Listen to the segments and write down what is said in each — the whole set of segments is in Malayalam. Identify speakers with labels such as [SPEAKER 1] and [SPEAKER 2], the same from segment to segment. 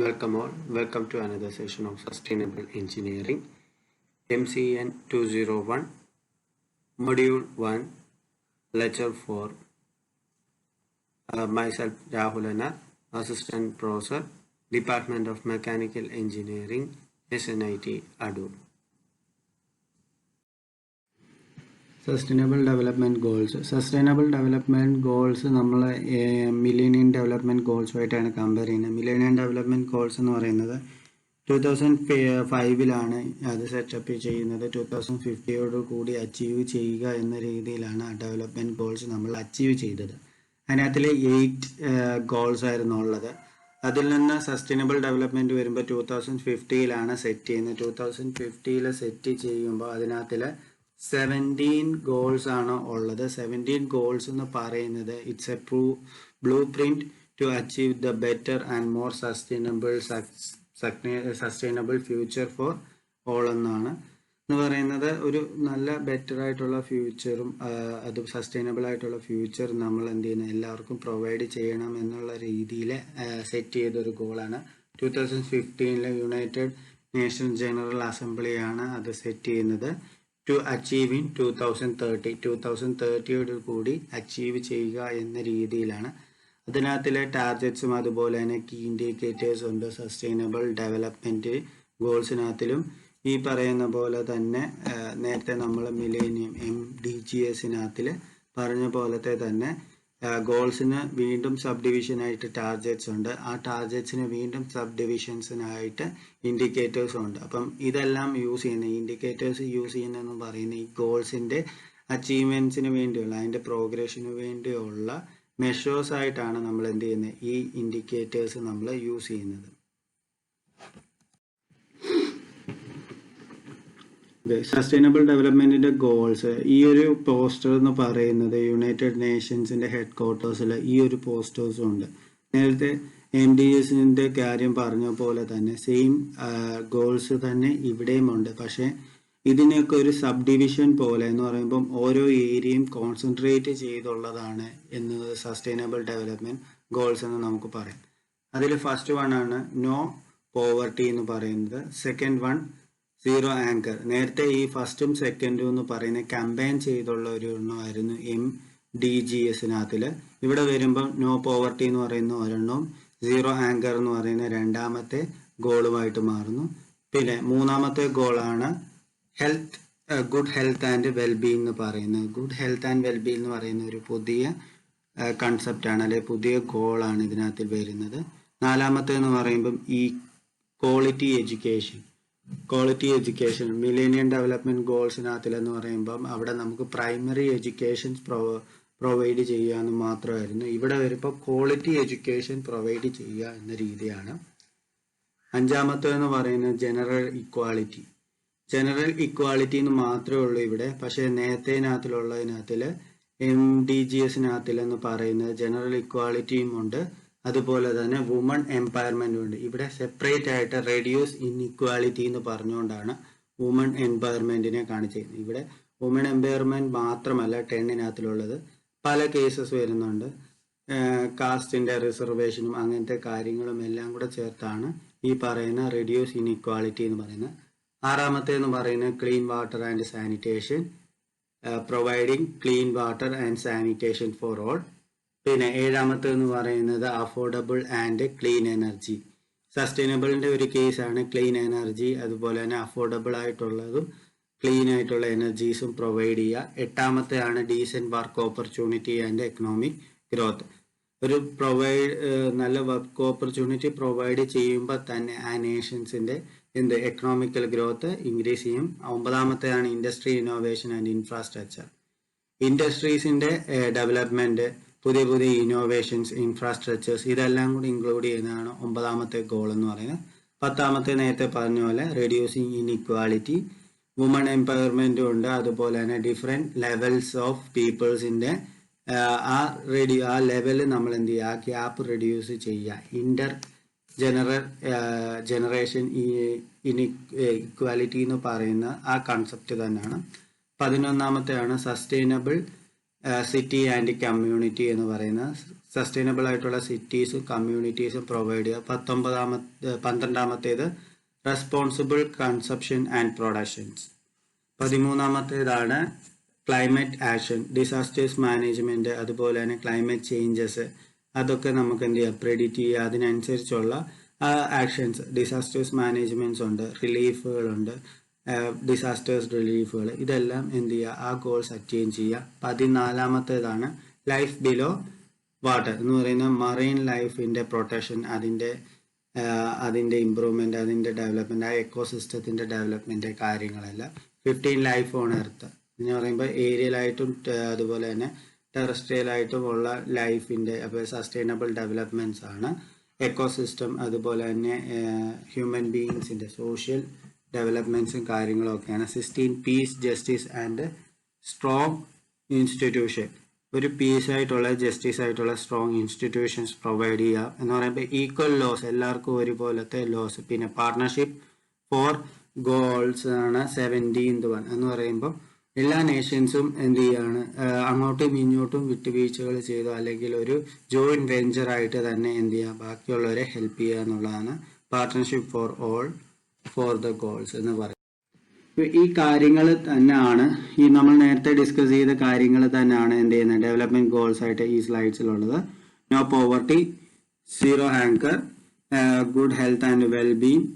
[SPEAKER 1] Welcome all. Welcome to another session of Sustainable Engineering. MCN 201, Module 1, Lecture 4. Myself Rahul Anar, Assistant Professor, Department of Mechanical Engineering, SNIT Adur.
[SPEAKER 2] Sustainable Development Goals. Sustainable Development Goals നമ്മൾ മില്ലേനിയം ഡെവലപ്മെൻറ്റ് ഗോൾസുമായിട്ടാണ് കമ്പയർ ചെയ്യുന്നത്. മില്ലേനിയം ഡെവലപ്മെൻറ്റ് ഗോൾസ് എന്ന് പറയുന്നത് 2005 അത് സെറ്റപ്പ് ചെയ്യുന്നത്. 2050 കൂടി അച്ചീവ് ചെയ്യുക എന്ന രീതിയിലാണ് ആ ഡെവലപ്മെൻറ്റ് ഗോൾസ് നമ്മൾ അച്ചീവ് ചെയ്തത്. അതിനകത്തിൽ 8 ഗോൾസ് ആയിരുന്നു ഉള്ളത്. അതിൽ നിന്ന് സസ്റ്റൈനബിൾ ഡെവലപ്മെൻറ്റ് വരുമ്പോൾ 2050 സെറ്റ് ചെയ്യുന്നത്. 2050 സെറ്റ് ചെയ്യുമ്പോൾ അതിനകത്തിൽ 17 ഗോൾസ് ആണ് ഉള്ളത്. 17 ഗോൾസ് എന്ന് പറയുന്നത് it's a blueprint to achieve the better and more sustainable future for all എന്നാണ് പറയുന്നത്. ഒരു നല്ല ബെറ്റർ ആയിട്ടുള്ള ഫ്യൂച്ചറും അത് സസ്റ്റൈനബിൾ ആയിട്ടുള്ള ഫ്യൂച്ചർ നമ്മൾ എന്ത് ചെയ്യുന്നത് എല്ലാവർക്കും പ്രൊവൈഡ് ചെയ്യണം എന്നുള്ള രീതിയിൽ സെറ്റ് ചെയ്തൊരു ഗോളാണ്. 2015 യുണൈറ്റഡ് നേഷൻസ് ജനറൽ അസംബ്ലിയാണ് അത് സെറ്റ് ചെയ്യുന്നത്. ടു അച്ചീവ് ഇൻ 2030 കൂടി അച്ചീവ് ചെയ്യുക എന്ന രീതിയിലാണ്. അതിനകത്തിലെ ടാർഗറ്റ്സും അതുപോലെ തന്നെ കീ ഇൻഡിക്കേറ്റേഴ്സ് ഉണ്ട്. സസ്റ്റൈനബിൾ ഡെവലപ്മെൻറ്റ് ഗോൾസിനകത്തിലും ഈ പറയുന്ന പോലെ തന്നെ നേരത്തെ നമ്മൾ മില്ലേനിയം MDGs പറഞ്ഞ പോലത്തെ തന്നെ ഗോൾസിന് വീണ്ടും സബ് ഡിവിഷനായിട്ട് ടാർഗറ്റ്സ് ഉണ്ട്. ആ ടാർഗറ്റ്സിന് വീണ്ടും സബ് ഡിവിഷൻസിനായിട്ട് ഇൻഡിക്കേറ്റേഴ്സും ഉണ്ട്. അപ്പം ഇതെല്ലാം യൂസ് ചെയ്യുന്ന ഇൻഡിക്കേറ്റേഴ്സ് യൂസ് ചെയ്യുന്നതെന്ന് പറയുന്ന ഈ ഗോൾസിൻ്റെ അച്ചീവ്മെൻറ്റ്സിന് വേണ്ടിയുള്ള അതിൻ്റെ പ്രോഗ്രഷന് വേണ്ടിയുള്ള മെഷേഴ്സ് ആയിട്ടാണ് നമ്മൾ എന്ത് ചെയ്യുന്നത് ഈ ഇൻഡിക്കേറ്റേഴ്സ് നമ്മൾ യൂസ് ചെയ്യുന്നത്. സസ്റ്റൈനബിൾ ഡെവലപ്മെൻറ്റിൻ്റെ ഗോൾസ് ഈ ഒരു പോസ്റ്റർ എന്ന് പറയുന്നത് യുണൈറ്റഡ് നേഷൻസിൻ്റെ ഹെഡ് ക്വാർട്ടേഴ്സിൽ ഈ ഒരു പോസ്റ്റേഴ്സും ഉണ്ട്. നേരത്തെ MDGs കാര്യം പറഞ്ഞ പോലെ തന്നെ സെയിം ഗോൾസ് തന്നെ ഇവിടെയും ഉണ്ട്. പക്ഷേ ഇതിനൊക്കെ ഒരു സബ് ഡിവിഷൻ പോലെ എന്ന് പറയുമ്പം ഓരോ ഏരിയയും കോൺസെൻട്രേറ്റ് ചെയ്തുള്ളതാണ് എന്നത് സസ്റ്റൈനബിൾ ഡെവലപ്മെൻറ്റ് ഗോൾസ് എന്ന് നമുക്ക് പറയാം. അതിൽ ഫസ്റ്റ് വൺ ആണ് നോ പോവർട്ടി എന്ന് പറയുന്നത്. Second one zero anchor. നേരത്തെ ഈ ഫസ്റ്റും സെക്കൻഡും എന്ന് പറയുന്നത് കമ്പൈൻ ചെയ്തുള്ള ഒരു എണ്ണമായിരുന്നു MDGs. ഇവിടെ വരുമ്പം നോ പോവർട്ടി എന്ന് പറയുന്ന ഒരെണ്ണവും സീറോ ആങ്കർ എന്ന് പറയുന്ന രണ്ടാമത്തെ ഗോളുമായിട്ട് മാറുന്നു. പിന്നെ മൂന്നാമത്തെ ഗോളാണ് ഗുഡ് ഹെൽത്ത് ആൻഡ് വെൽബീങ് എന്ന് പറയുന്നത്. ഗുഡ് ഹെൽത്ത് ആൻഡ് വെൽബീങ് എന്ന് പറയുന്ന ഒരു പുതിയ കൺസെപ്റ്റാണ്, അല്ലെങ്കിൽ പുതിയ ഗോളാണ് ഇതിനകത്ത് വരുന്നത്. നാലാമത്തെ എന്ന് പറയുമ്പം ഈ ക്വാളിറ്റി എഡ്യൂക്കേഷൻ മില്ലേനിയം ഡെവലപ്മെൻറ്റ് ഗോൾസിനകത്തിലെന്ന് പറയുമ്പം അവിടെ നമുക്ക് പ്രൈമറി എഡ്യൂക്കേഷൻസ് പ്രൊവൈഡ് ചെയ്യുക എന്ന് മാത്രമായിരുന്നു. ഇവിടെ വരുമ്പോൾ ക്വാളിറ്റി എഡ്യൂക്കേഷൻ പ്രൊവൈഡ് ചെയ്യുക എന്ന രീതിയാണ്. അഞ്ചാമത്തേന്ന് പറയുന്നത് ജനറൽ ഇക്വാളിറ്റി എന്ന് മാത്രമേ ഉള്ളൂ ഇവിടെ. പക്ഷേ നേരത്തേനകത്തിലുള്ളതിനകത്തിൽ MDGs എന്ന് പറയുന്നത് ജനറൽ ഇക്വാലിറ്റിയും ഉണ്ട്, അതുപോലെ തന്നെ വുമൺ എംപവർമെൻറ്റും ഉണ്ട്. ഇവിടെ സെപ്പറേറ്റ് ആയിട്ട് റെഡ്യൂസ് ഇൻഇക്വാലിറ്റി എന്ന് പറഞ്ഞുകൊണ്ടാണ് വുമൺ എംപവർമെൻറ്റിനെ കാണിച്ചിരുന്നത്. ഇവിടെ വുമൺ എംപവർമെൻറ്റ് മാത്രമല്ല 10 പല കേസസ് വരുന്നുണ്ട്. കാസ്റ്റിൻ്റെ റിസർവേഷനും അങ്ങനത്തെ കാര്യങ്ങളും എല്ലാം കൂടെ ചേർത്താണ് ഈ പറയുന്ന റെഡ്യൂസ് ഇൻഇക്വാലിറ്റി എന്ന് പറയുന്നത്. ആറാമത്തേന്ന് പറയുന്നത് clean water and sanitation, providing clean water and sanitation for all. പിന്നെ ഏഴാമത്തേന്ന് പറയുന്നത് അഫോർഡബിൾ ആൻഡ് ക്ലീൻ എനർജി. സസ്റ്റൈനബിളിൻ്റെ ഒരു കേസാണ് ക്ലീൻ എനർജി, അതുപോലെ തന്നെ അഫോർഡബിൾ ആയിട്ടുള്ളതും ക്ലീൻ ആയിട്ടുള്ള എനർജീസും പ്രൊവൈഡ് ചെയ്യുക. എട്ടാമത്തെയാണ് decent work opportunity and economic growth. ഒരു നല്ല വർക്ക് ഓപ്പർച്യൂണിറ്റി പ്രൊവൈഡ് ചെയ്യുമ്പോൾ തന്നെ ആ നേഷൻസിൻ്റെ എക്കണോമിക്കൽ ഗ്രോത്ത് ഇൻക്രീസ് ചെയ്യും. ഒമ്പതാമത്തെയാണ് ഇൻഡസ്ട്രി ഇന്നോവേഷൻ ആൻഡ് ഇൻഫ്രാസ്ട്രക്ചർ. ഇൻഡസ്ട്രീസിൻ്റെ ഡെവലപ്മെൻറ്റ്, പുതിയ ഇന്നോവേഷൻസ്, ഇൻഫ്രാസ്ട്രക്ചേഴ്സ് ഇതെല്ലാം കൂടി ഇൻക്ലൂഡ് ചെയ്യുന്നതാണ് ഒമ്പതാമത്തെ ഗോൾ എന്ന് പറയുന്നത്. പത്താമത്തെ നേരത്തെ പറഞ്ഞ പോലെ റെഡ്യൂസിങ് ഇൻഇക്വാലിറ്റി, വുമൺ എംപവർമെൻറ്റും ഉണ്ട്, അതുപോലെ തന്നെ ഡിഫറെൻറ്റ് ലെവൽസ് ഓഫ് പീപ്പിൾസിൻ്റെ ആ ലെവല് നമ്മൾ എന്ത് ചെയ്യുക, ആ ഗ്യാപ്പ് റെഡ്യൂസ് ചെയ്യുക. ജനറേഷൻ ഇക്വാലിറ്റി എന്ന് പറയുന്ന ആ കൺസെപ്റ്റ് തന്നെയാണ്. 11ാമത്തെയാണ് സസ്റ്റൈനബിൾ സിറ്റി ആൻഡ് കമ്മ്യൂണിറ്റി എന്ന് പറയുന്നത്. സസ്റ്റൈനബിൾ ആയിട്ടുള്ള സിറ്റീസും കമ്മ്യൂണിറ്റീസും പ്രൊവൈഡ് ചെയ്യുക. 12ാമത്തേത് റെസ്പോൺസിബിൾ കൺസപ്ഷൻ ആൻഡ് പ്രൊഡക്ഷൻസ്. 13ാമത്തേതാണ് ക്ലൈമറ്റ് ആക്ഷൻ, ഡിസാസ്റ്റേഴ്സ് മാനേജ്മെന്റ്, അതുപോലെ തന്നെ ക്ലൈമറ്റ് ചേഞ്ചസ്, അതൊക്കെ നമുക്ക് എന്ത് ചെയ്യാം, പ്രെഡിക്റ്റ് ചെയ്യുക. അതിനനുസരിച്ചുള്ള ആക്ഷൻസ്, ഡിസാസ്റ്റേഴ്സ് മാനേജ്മെന്റ്സ് ഉണ്ട്, റിലീഫുകളുണ്ട്, ഡിസാസ്റ്റേഴ്സ് റിലീഫുകൾ, ഇതെല്ലാം എന്ത് ചെയ്യുക, ആ ഗോൾസ് അറ്റൈൻ ചെയ്യുക. 14ാമത്തേതാണ് ലൈഫ് ബിലോ വാട്ടർ എന്ന് പറയുന്ന മറൈൻ ലൈഫിന്റെ പ്രൊട്ടക്ഷൻ, അതിന്റെ ഇംപ്രൂവ്മെന്റ്, അതിന്റെ ഡെവലപ്മെന്റ്, ആ എക്കോസിസ്റ്റത്തിന്റെ ഡെവലപ്മെന്റ് കാര്യങ്ങളെല്ലാം. 15 ലൈഫ് ഓൺ എർത്ത് എന്ന് പറയുമ്പോൾ ഏരിയലായിട്ടും അതുപോലെ തന്നെ ടെറസ്ട്രിയൽ ആയിട്ടും ഉള്ള ലൈഫിന്റെ സസ്റ്റൈനബിൾ ഡെവലപ്മെന്റ്സ് ആണ്. എക്കോസിസ്റ്റം അതുപോലെ തന്നെ ഹ്യൂമൻ ബീയിങ്സിന്റെ സോഷ്യൽ ഡെവലപ്മെന്റ്സും കാര്യങ്ങളും ഒക്കെയാണ്. 16 peace, justice and strong institution, ഒരു പീസ് ആയിട്ടുള്ള ജസ്റ്റിസ് ആയിട്ടുള്ള സ്ട്രോങ് ഇൻസ്റ്റിറ്റ്യൂഷൻസ് പ്രൊവൈഡ് ചെയ്യുക എന്ന് പറയുമ്പോൾ ഈക്വൽ ലോസ്, എല്ലാവർക്കും ഒരുപോലത്തെ ലോസ്. പിന്നെ പാർട്ണർഷിപ്പ് ഫോർ ഗോൾസ് ആണ് 17th വൺ എന്ന് പറയുമ്പോൾ എല്ലാ നേഷൻസും എന്ത് ചെയ്യാണ്, അങ്ങോട്ടും ഇങ്ങോട്ടും വിട്ടുവീഴ്ചകൾ ചെയ്തോ അല്ലെങ്കിൽ ഒരു ജോയിന്റ് വെഞ്ചർ ആയിട്ട് തന്നെ എന്ത് ചെയ്യുക, ബാക്കിയുള്ളവരെ ഹെൽപ്പ് ചെയ്യുക എന്നുള്ളതാണ് partnership for all for the goals എന്ന് പറയുന്നത്. ഈ കാര്യങ്ങൾ തന്നെയാണ്, ഈ നമ്മൾ നേരത്തെ ഡിസ്കസ് ചെയ്ത കാര്യങ്ങൾ തന്നെയാണ് എന്ത് ചെയ്യുന്നത്, ഡെവലപ്മെന്റ് ഗോൾസ് ആയിട്ട് ഈ സ്ലൈഡ്സിലുള്ളത്. No poverty, zero hunger, good health and wellbeing,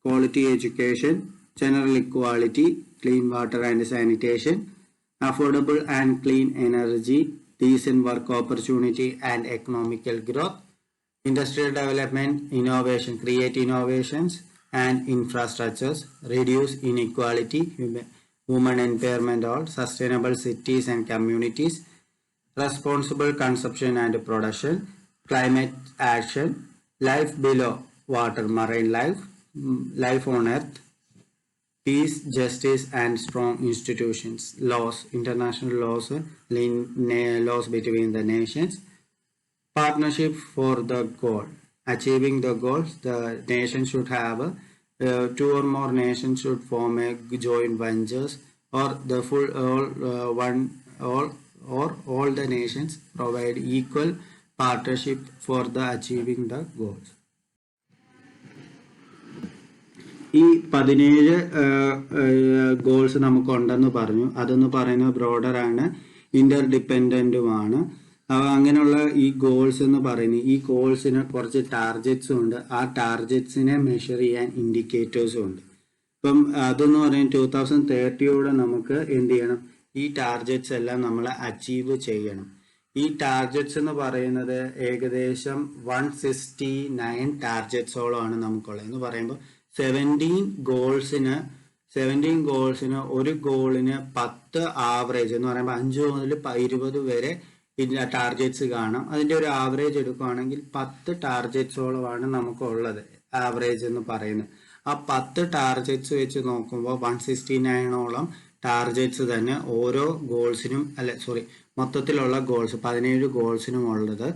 [SPEAKER 2] quality education, general equality, clean water and sanitation, affordable and clean energy, decent work opportunity and economical growth, industrial development, innovation, create innovations and infrastructures, reduce inequality, women empowerment, all sustainable cities and communities, responsible consumption and production, climate action, life below water, marine life, life on earth, peace, justice and strong institutions, laws, international laws, laws between the nations, partnership for the goal, achieving the goals. The nation should have 2 or more nations should form a joint ventures, or the full all the nations provide equal partnership for the achieving the goals. ഈ 17 ഗോൾസ് നമുക്കുണ്ടെന്ന് പറഞ്ഞു. അതെന്ന് പറയുന്നത് ബ്രോഡർ ആണ്, ഇന്റർ ഡിപ്പെൻഡന്റുമാണ്. അങ്ങനെയുള്ള ഈ ഗോൾസ് എന്ന് പറയുന്നത്, ഈ ഗോൾസിന് കുറച്ച് ടാർഗറ്റ്സും ഉണ്ട്, ആ ടാർഗറ്റ്സിനെ മെഷർ ചെയ്യാൻ ഇൻഡിക്കേറ്റേഴ്സും ഉണ്ട്. ഇപ്പം അതെന്ന് പറയുന്നത് 2030 നമുക്ക് എന്ത് ചെയ്യണം, ഈ ടാർഗറ്റ്സ് എല്ലാം നമ്മൾ അച്ചീവ് ചെയ്യണം. ഈ ടാർഗറ്റ്സ് എന്ന് പറയുന്നത് ഏകദേശം 169 ടാർഗറ്റ്സോളമാണ് നമുക്കുള്ളത്. എന്ന് പറയുമ്പോൾ 17 ഗോൾസിന് ഒരു ഗോളിന് 10 ആവറേജ് എന്ന് പറയുമ്പോൾ 5 മുതൽ 20 വരെ ടാർഗറ്റ്സ് കാണാം. അതിന്റെ ഒരു ആവറേജ് എടുക്കുകയാണെങ്കിൽ 10 ടാർഗറ്റ്സോളമാണ് നമുക്കുള്ളത്, ആവറേജ് എന്ന് പറയുന്നത്. ആ 10 ടാർഗറ്റ്സ് വെച്ച് നോക്കുമ്പോൾ 169ഓളം ടാർഗറ്റ്സ് തന്നെ ഓരോ ഗോൾസിനും, മൊത്തത്തിലുള്ള ഗോൾസ് 17 ഗോൾസിനും ഉള്ളത്.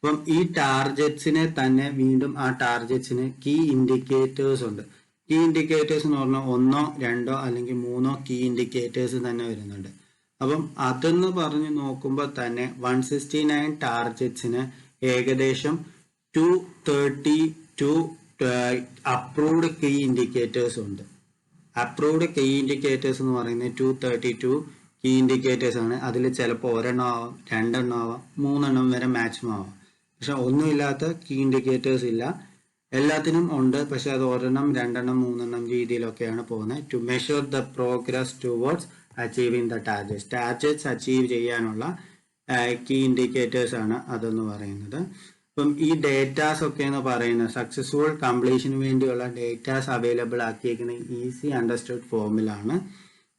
[SPEAKER 2] അപ്പം ഈ ടാർഗറ്റ്സിനെ തന്നെ വീണ്ടും ആ ടാർഗറ്റ്സിന് കീ ഇൻഡിക്കേറ്റേഴ്സ് ഉണ്ട്. കീ ഇൻഡിക്കേറ്റേഴ്സ് എന്ന് പറഞ്ഞാൽ 1, 2 അല്ലെങ്കിൽ 3 കീ ഇൻഡിക്കേറ്റേഴ്സ് തന്നെ വരുന്നുണ്ട്. അപ്പം അതെന്ന് പറഞ്ഞ് നോക്കുമ്പോൾ തന്നെ 169 ടാർഗറ്റ്സിന് ഏകദേശം 232 അപ്രൂവ്ഡ് കീ ഇൻഡിക്കേറ്റേഴ്സ് ഉണ്ട്. അപ്രൂവ്ഡ് കീ ഇൻഡിക്കേറ്റേഴ്സ് എന്ന് പറയുന്നത് 232 കീ ഇൻഡിക്കേറ്റേഴ്സ് ആണ്. അതിൽ ചിലപ്പോൾ 1 ആവാം, 2 ആവാം, 3 വരെ മാക്സിമം ആവാം. പക്ഷെ ഒന്നുമില്ലാത്ത കീ ഇൻഡിക്കേറ്റേഴ്സ് ഇല്ല, എല്ലാത്തിനും ഉണ്ട്. പക്ഷെ അത് 1, 2, 3 രീതിയിലൊക്കെയാണ് പോകുന്നത്. To measure the progress towards achieving the targets achieve ചെയ്യാനുള്ള കീ ഇൻഡിക്കേറ്റേഴ്സ് ആണ് അതെന്ന് പറയുന്നത്. അപ്പം ഈ ഡേറ്റാസ് ഒക്കെ എന്ന് പറയുന്നത് സക്സസ്ഫുൾ കംപ്ലീഷന് വേണ്ടിയുള്ള ഡേറ്റാസ് അവൈലബിൾ ആക്കിയിരിക്കുന്ന ഈസി അണ്ടർസ്റ്റുഡ് ഫോമിലാണ്.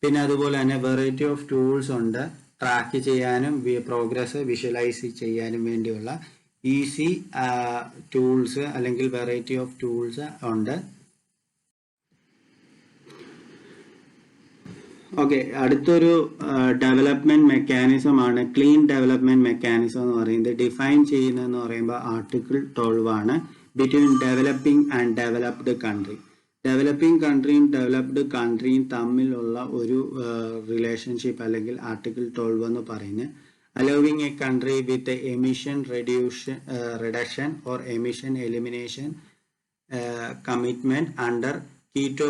[SPEAKER 2] പിന്നെ അതുപോലെ തന്നെ വെറൈറ്റി ഓഫ് ടൂൾസ് ഉണ്ട്, ട്രാക്ക് ചെയ്യാനും പ്രോഗ്രസ് വിഷ്വലൈസ് ചെയ്യാനും വേണ്ടിയുള്ള ഈസി ടൂൾസ് അല്ലെങ്കിൽ വെറൈറ്റി ഓഫ് ടൂൾസ് ഉണ്ട്. ഓക്കെ, അടുത്തൊരു ഡെവലപ്മെന്റ് മെക്കാനിസം ആണ് ക്ലീൻ ഡെവലപ്മെന്റ് മെക്കാനിസം എന്ന് പറയുന്നത്. ഡിഫൈൻ ചെയ്യുന്നതെന്ന് പറയുമ്പോൾ ആർട്ടിക്കിൾ 12 ആണ്. Between developing and developed country, developing കൺട്രിയും ഡെവലപ്ഡ് കൺട്രിയും തമ്മിലുള്ള ഒരു റിലേഷൻഷിപ്പ് അല്ലെങ്കിൽ ആർട്ടിക്കിൾ 12 എന്ന് പറയുന്നത്. allowing a country with a emission reduction or emission elimination commitment under Kyoto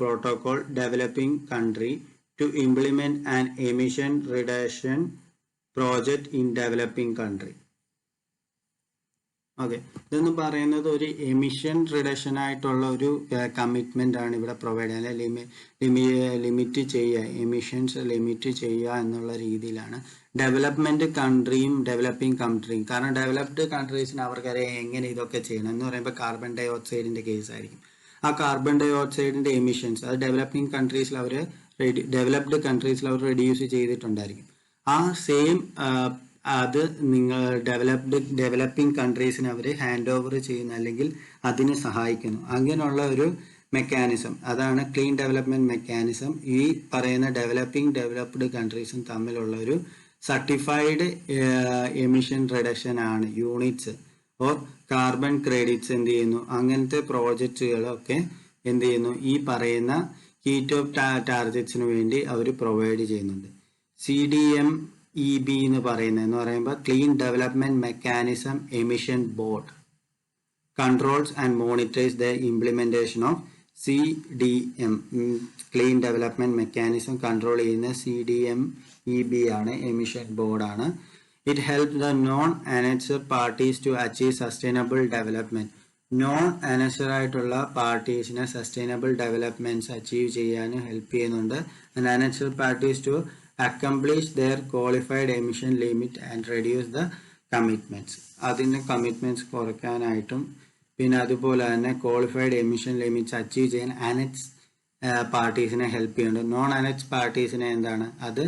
[SPEAKER 2] Protocol developing country to implement an emission reduction project in developing country. Okay, ഇതെന്ന് പറയുന്നത് ഒരു എമിഷൻ റിഡക്ഷൻ ആയിട്ടുള്ള ഒരു കമ്മിറ്റ്മെന്റ് ആണ് ഇവിടെ പ്രൊവൈഡ് ചെയ്യുന്നത്, ലിമിറ്റ് ചെയ്യുക, എമിഷൻസ് ലിമിറ്റ് ചെയ്യുക എന്നുള്ള രീതിയിലാണ് ഡെവലപ്മെന്റ് കൺട്രിയും ഡെവലപ്പിംഗ് കൺട്രിയും. കാരണം ഡെവലപ്ഡ് കൺട്രീസിന് അവർക്കറിയാം എങ്ങനെ ഇതൊക്കെ ചെയ്യണം. എന്ന് പറയുമ്പോൾ കാർബൺ ഡൈ ഓക്സൈഡിന്റെ കേസ് ആയിരിക്കും. ആ കാർബൺ ഡൈ ഓക്സൈഡിന്റെ എമിഷൻസ് അത് ഡെവലപ്പിംഗ് കൺട്രീസിൽ അവർ ഡെവലപ്ഡ് കൺട്രീസിൽ അവർ റെഡ്യൂസ് ചെയ്തിട്ടുണ്ടായിരിക്കും. ആ സെയിം അത് നിങ്ങൾ ഡെവലപ്പിംഗ് കൺട്രീസിന് അവർ ഹാൻഡ് ഓവർ ചെയ്യുന്ന അല്ലെങ്കിൽ അതിന് സഹായിക്കുന്നു. അങ്ങനെയുള്ള ഒരു മെക്കാനിസം, അതാണ് ക്ലീൻ ഡെവലപ്മെന്റ് മെക്കാനിസം. ഈ പറയുന്ന ഡെവലപ്ഡ് കൺട്രീസും തമ്മിലുള്ള ഒരു സർട്ടിഫൈഡ് എമിഷൻ റിഡക്ഷൻ ആണ് യൂണിറ്റ്സ് ഓർ കാർബൺ ക്രെഡിറ്റ്സ് എന്ത് ചെയ്യുന്നു, അങ്ങനത്തെ പ്രോജക്റ്റുകളൊക്കെ എന്ത് ചെയ്യുന്നു, ഈ പറയുന്ന കീറ്റോ ടാർഗറ്റ്സിന് വേണ്ടി അവർ പ്രൊവൈഡ് ചെയ്യുന്നുണ്ട്. CDMEB എന്ന് പറയുമ്പോൾ clean development mechanism emission board controls and monitors the implementation of CDM, clean development mechanism control ചെയ്യുന്ന CDMEB ആണ്, എമിഷൻ ബോർഡ് ആണ്. It helps the non-annexed parties to achieve sustainable development. Non annexure ആയിട്ടുള്ള പാർട്ടീസിനെ സസ്റ്റൈനബിൾ ഡെവലപ്മെന്റ്സ് അച്ചീവ് ചെയ്യാൻ ഹെൽപ്പ് ചെയ്യുന്നുണ്ട്. And annexure parties to accomplish their qualified emission limit and reduce the commitments. അതിൻ്റെ കമ്മിറ്റ്മെന്റ്സ് കുറയ്ക്കാനായിട്ടും പിന്നെ അതുപോലെ തന്നെ ക്വാളിഫൈഡ് എമിഷൻ ലിമിറ്റ്സ് അച്ചീവ് ചെയ്യാൻ അനക്സ് പാർട്ടീസിനെ ഹെൽപ്പ് ചെയ്യുന്നുണ്ട്. നോൺ അനക്സ് പാർട്ടീസിനെ എന്താണ് അത്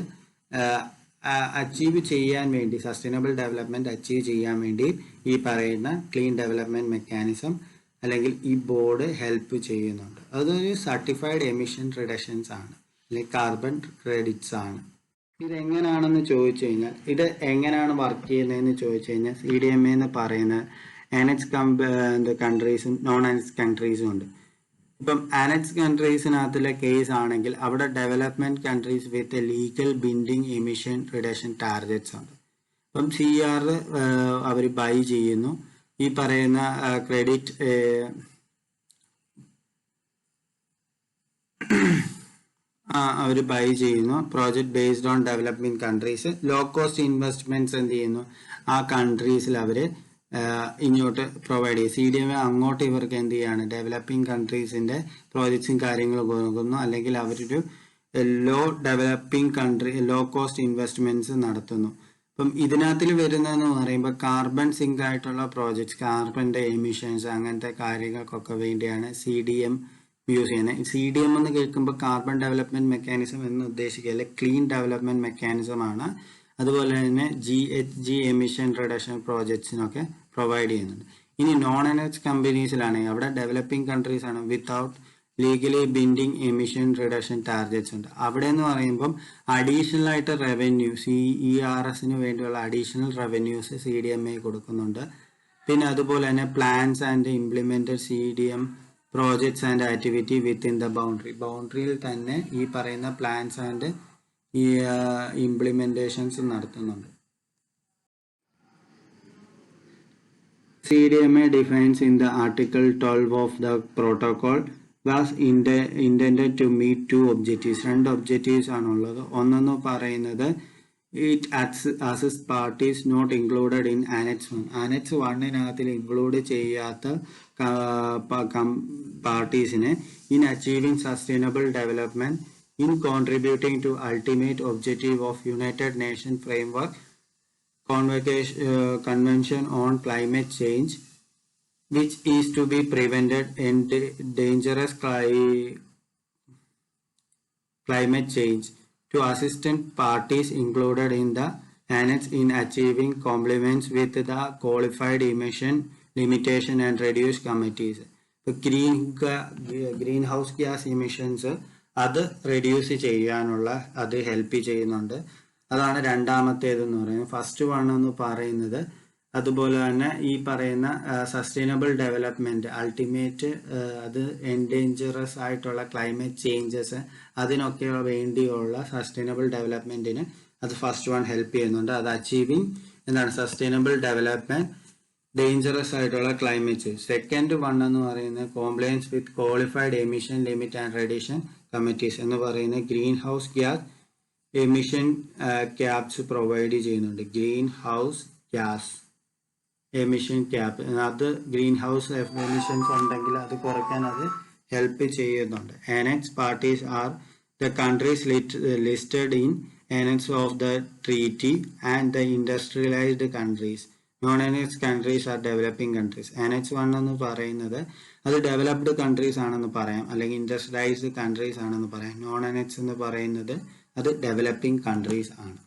[SPEAKER 2] അച്ചീവ് ചെയ്യാൻ വേണ്ടി, സസ്റ്റൈനബിൾ ഡെവലപ്മെന്റ് അച്ചീവ് ചെയ്യാൻ വേണ്ടി ഈ പറയുന്ന ക്ലീൻ ഡെവലപ്മെന്റ് മെക്കാനിസം അല്ലെങ്കിൽ ഈ ബോർഡ് ഹെൽപ്പ് ചെയ്യുന്നുണ്ട്. അതൊരു സർട്ടിഫൈഡ് എമിഷൻ റിഡക്ഷൻസ് ആണ് അല്ലെങ്കിൽ കാർബൺ ക്രെഡിറ്റ്സ് ആണ്. ഇതെങ്ങനെയാണെന്ന് ചോദിച്ചു കഴിഞ്ഞാൽ, ഇത് എങ്ങനെയാണ് വർക്ക് ചെയ്യുന്നതെന്ന് ചോദിച്ചു കഴിഞ്ഞാൽ, CDMA എന്ന് പറയുന്ന അനക്സ് കൺട്രീസും നോൺ അനക്സ് കൺട്രീസും ഉണ്ട്. ഇപ്പം അനക്സ് കൺട്രീസിനകത്തുള്ള കേസ് ആണെങ്കിൽ അവിടെ development countries with legal binding emission reduction targets ഉണ്ട്. അപ്പം CR അവർ ബൈ ചെയ്യുന്നു ഈ പറയുന്ന ക്രെഡിറ്റ് അവർ ബൈ ചെയ്യുന്നു project based on developing countries. Low cost investments എന്ത് ചെയ്യുന്നു, ആ കൺട്രീസിൽ അവർ ഇങ്ങോട്ട് പ്രൊവൈഡ് ചെയ്യും. CDMA അങ്ങോട്ട് ഇവർക്ക് എന്ത് ചെയ്യാണ്, ഡെവലപ്പിംഗ് കൺട്രീസിന്റെ പ്രോജക്ട്സും കാര്യങ്ങളും കൊടുക്കുന്നു, അല്ലെങ്കിൽ അവരൊരു ലോ കോസ്റ്റ് ഇൻവെസ്റ്റ്മെന്റ്സ് നടത്തുന്നു. അപ്പം ഇതിനകത്തിൽ വരുന്നതെന്ന് പറയുമ്പോൾ കാർബൺ സിങ്ക് ആയിട്ടുള്ള പ്രോജക്ട്സ്, കാർബണിന്റെ എമിഷൻസ് അങ്ങനത്തെ കാര്യങ്ങൾക്കൊക്കെ വേണ്ടിയാണ് CDM യൂസ് ചെയ്യുന്നത്. CDM എന്ന് കേൾക്കുമ്പോൾ കാർബൺ ഡെവലപ്മെന്റ് മെക്കാനിസം എന്ന് ഉദ്ദേശിക്കുക ക്ലീൻ ഡെവലപ്മെന്റ് മെക്കാനിസം ആണ്. അതുപോലെ തന്നെ GHG എമിഷൻ റിഡക്ഷൻ പ്രോജക്ട്സിനൊക്കെ പ്രൊവൈഡ് ചെയ്യുന്നുണ്ട്. ഇനി നോൺ എനർജി കമ്പനീസിലാണെങ്കിൽ അവിടെ ഡെവലപ്പിംഗ് കൺട്രീസ് ആണ്, without legally ബിൻഡിങ് emission reduction targets ഉണ്ട്. അവിടെ എന്ന് പറയുമ്പം അഡീഷണൽ ആയിട്ട് റവന്യൂ CERSന് വേണ്ടിയുള്ള അഡീഷണൽ റവന്യൂസ് CDMA കൊടുക്കുന്നുണ്ട്. പിന്നെ അതുപോലെ തന്നെ plans and implemented CDM projects and activity within the ബൗണ്ടറിയിൽ തന്നെ ഈ പറയുന്ന പ്ലാൻസ് ആൻഡ് ഈ ഇംപ്ലിമെന്റേഷൻസ് നടത്തുന്നുണ്ട്. CDMA defines in the Article 12 of the protocol was intended to meet two objectives. രണ്ട് ഒബ്ജക്റ്റീവ്സ് ആണുള്ളത്. ഒന്നെന്ന് പറയുന്നത് it assist parties not included in annex 1. Annex 1 include ചെയ്യാത്ത പാർട്ടീസിനെ in achieving sustainable development in contributing to ultimate objective of United Nations Framework Convention on Climate Change, which is to be prevented and dangerous climate change to assistant parties included in the annex in achieving compliance with the qualified emission limitation and reduced committees. Greenhouse gas emissions അത് റെഡ്യൂസ് ചെയ്യാനുള്ള അത് ഹെൽപ്പ് ചെയ്യുന്നുണ്ട്. അതാണ് രണ്ടാമത്തേതെന്ന് പറയുന്നത്. ഫസ്റ്റ് വൺ എന്ന് പറയുന്നത് അതുപോലെ തന്നെ ഈ പറയുന്ന സസ്റ്റൈനബിൾ ഡെവലപ്മെന്റ് അൾട്ടിമേറ്റ് അത് എൻഡേഞ്ചറസ് ആയിട്ടുള്ള ക്ലൈമറ്റ് ചേഞ്ചസ് അതിനൊക്കെ വേണ്ടിയുള്ള സസ്റ്റൈനബിൾ ഡെവലപ്മെന്റിന് അത് ഫസ്റ്റ് വൺ ഹെൽപ്പ് ചെയ്യുന്നുണ്ട്. അത് അച്ചീവിങ് എന്താണ് സസ്റ്റൈനബിൾ ഡെവലപ്മെന്റ് ഡേഞ്ചറസ് ആയിട്ടുള്ള ക്ലൈമറ്റ് ചേഞ്ച്. സെക്കൻഡ് വൺ എന്ന് പറയുന്നത് compliance with qualified emission limit and reduction committees എന്ന് പറയുന്ന greenhouse gas emission caps provide ചെയ്യുന്നുണ്ട്. Greenhouse gas emission cap, അത് ഗ്രീൻ ഹൗസ് എമിഷൻസ് ഉണ്ടെങ്കിൽ അത് കുറയ്ക്കാൻ അത് ഹെൽപ്പ് ചെയ്യുന്നുണ്ട്. Annex parties are the countries listed in annex of the treaty and the industrialised countries. Non annex countries are developing countries. Annex 1 എന്ന് പറയുന്നത് അത് ഡെവലപ്ഡ് കൺട്രീസ് ആണെന്ന് പറയാം, അല്ലെങ്കിൽ ഇൻഡസ്ട്രിയലൈസ്ഡ് കൺട്രീസ് ആണെന്ന് പറയാം. നോൺ ആനക്സ് എന്ന് പറയുന്നത് അത് ഡെവലപ്പിംഗ് കൺട്രീസ് ആണ്.